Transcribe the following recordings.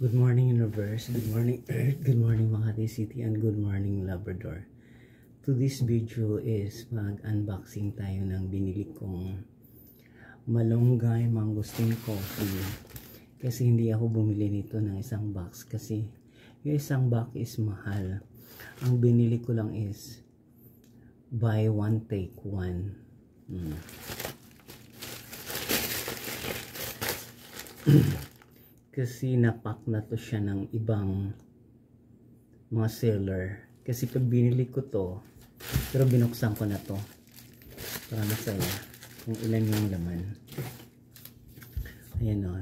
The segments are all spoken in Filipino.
Good morning universe, good morning earth, good morning Makati City, and good morning Labrador. To this video is mag-unboxing tayo ng binili kong malunggay mangosteen coffee. Kasi hindi ako bumili nito ng isang box kasi yung isang box is mahal. Ang binili ko lang is buy one take one. Kasi napak na to siya ng ibang mga seller. Kasi pag binili ko to, pero binuksan ko na to para masaya kung ilan yung laman. Ayan o,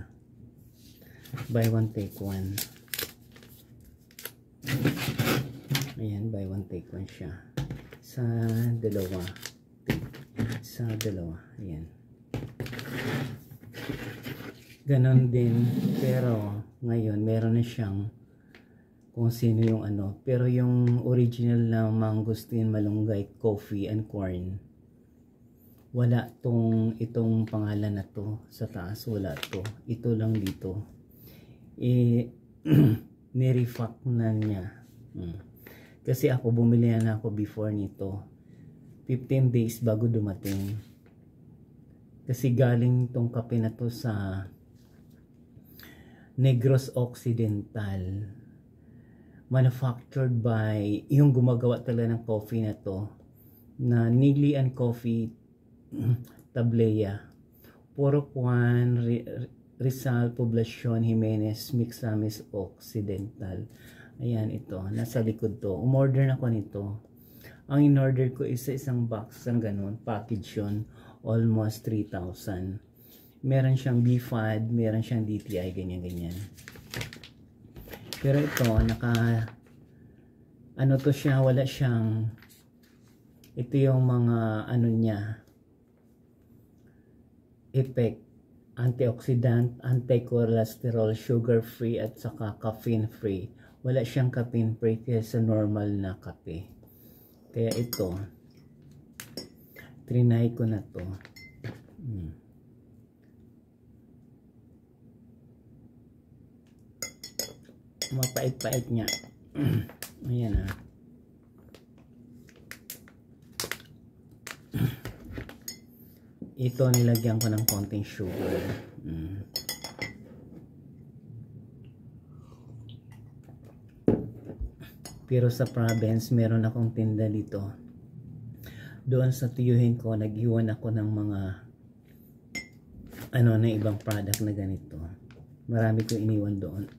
buy one take one. Ayan, buy one take one siya sa dalawa. Ayan, ganon din, pero ngayon meron na siyang kung sino yung ano, pero yung original na mangosteen malunggay coffee and corn, wala itong pangalan na to sa taas, wala to, ito lang dito. Nirefact na niya. Kasi ako bumili na ako before nito 15 days bago dumating, kasi galing tong kape na to sa Negros Occidental, manufactured by yung gumagawa talaga ng coffee na to na Nili and Coffee Tablea, Puro Juan Rizal Poblacion Jimenez Mixamis Occidental. Ayan, ito nasa likod to. Umorder na ko nito. Ang in-order ko is isang box ng ganun, package yun, almost 3,000. Meron siyang BFAD, meron siyang DTI, ganyan-ganyan. Pero ito, ano to siya, wala siyang, ito yung mga, ano niya, effect, antioxidant, anti-cholesterol, sugar-free, at saka caffeine-free. Wala siyang caffeine-free kaya sa normal na kape. Kaya ito, trinay ko na to. Mapait-pait niya. Ayan ah. Ito nilagyan ko ng konting sugar. Pero sa province meron akong tinda dito. Doon sa tiyuhin ko nag-iwan ako ng mga ano na ibang product na ganito. Marami ko iniwan doon.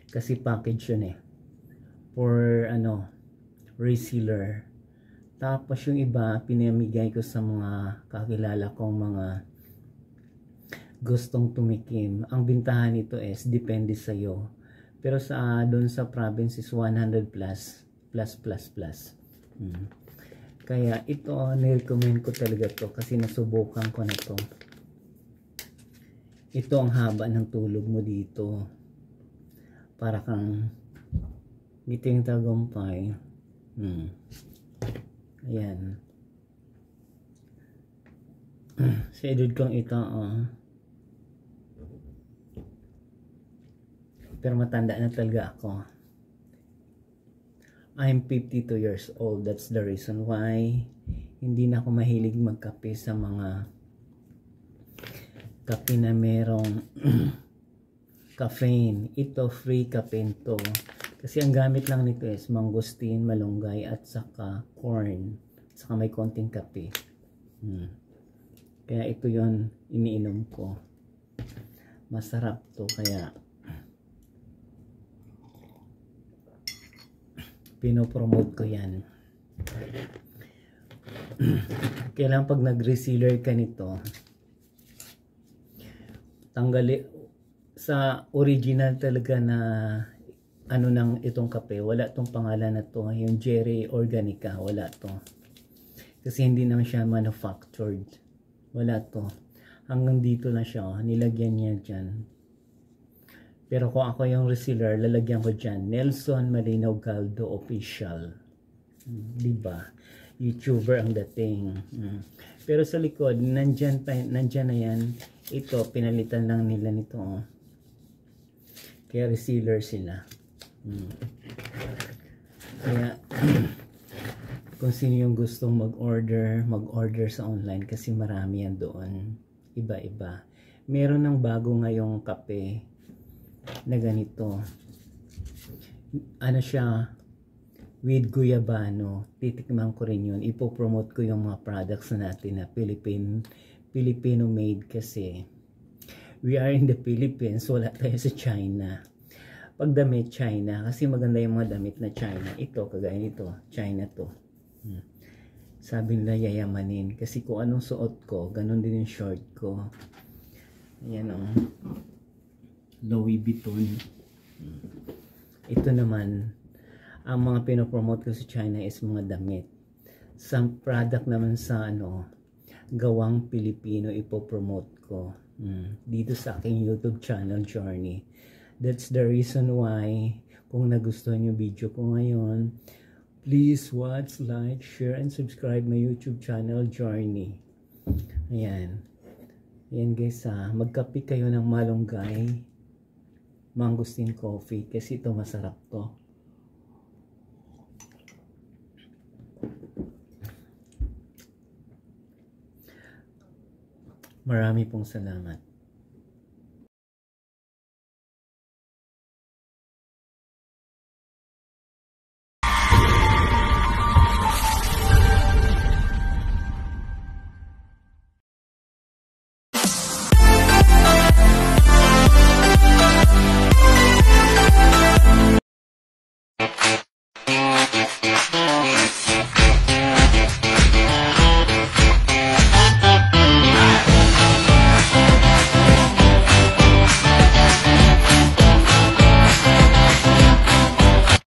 Kasi package yun for ano, reseller. Tapos yung iba pinamigay ko sa mga kakilala kong mga gustong tumikim. Ang bintahan nito is depende sa iyo. Pero sa doon sa province is 100 plus. Kaya ito ni-recommend ko talaga to kasi nasubukan ko na to. Ito ang haba ng tulog mo dito. Para kang giting tagumpay. Ayan. Sa edad kong ito, pero matanda na talaga ako. I'm 52 years old. That's the reason why hindi na ako mahilig magkape sa mga kape na merong caffeine. Ito free caffeine to. Kasi ang gamit lang nito is mangosteen, malunggay at saka corn. Saka may konting kape. Kaya ito yon iniinom ko. Masarap to kaya pinopromote ko yan. Kailangan pag nag-reseller ka nito, tanggali sa original talaga na ano nang itong kape, wala tong pangalan na to, yung Jerry Organica, wala to. Kasi hindi naman siya manufactured. Wala to. Hanggang dito na siya, nilagyan niya dyan. Pero kung ako yung reseller, lalagyan ko dyan, Nelson Malinaw Galdo Official. Diba? YouTuber ang dating. Pero sa likod, nandyan na yan. Ito, pinalitan lang nila nito. Kaya reseller sila. Kaya kung sino yung gustong mag-order sa online kasi marami yan doon. Iba-iba. Meron ng bago ngayong kape na ganito. Ano siya? With Guyabano. Titikman ko rin yun. Ipopromote ko yung mga products natin na Filipino made kasi we are in the Philippines. Wala tayo sa China. Pag damit, China. Kasi maganda yung mga damit na China. Ito, kagaya nito. China to. Sabi nila yayamanin. Kasi kung anong suot ko, ganun din yung short ko. Ayan o. Louis Vuitton. Ito naman, ang mga pinopromote ko sa China is mga damit. Some product naman sa gawang Pilipino ipopromote ko. Dito sa aking YouTube channel Journey. That's the reason why kung nagustuhan yung video ko ngayon, please watch, like, share, and subscribe my YouTube channel Journey. Ayan. Ayan guys magkape kayo ng malunggay mangosteen coffee kasi ito masarap to. Marami pong salamat.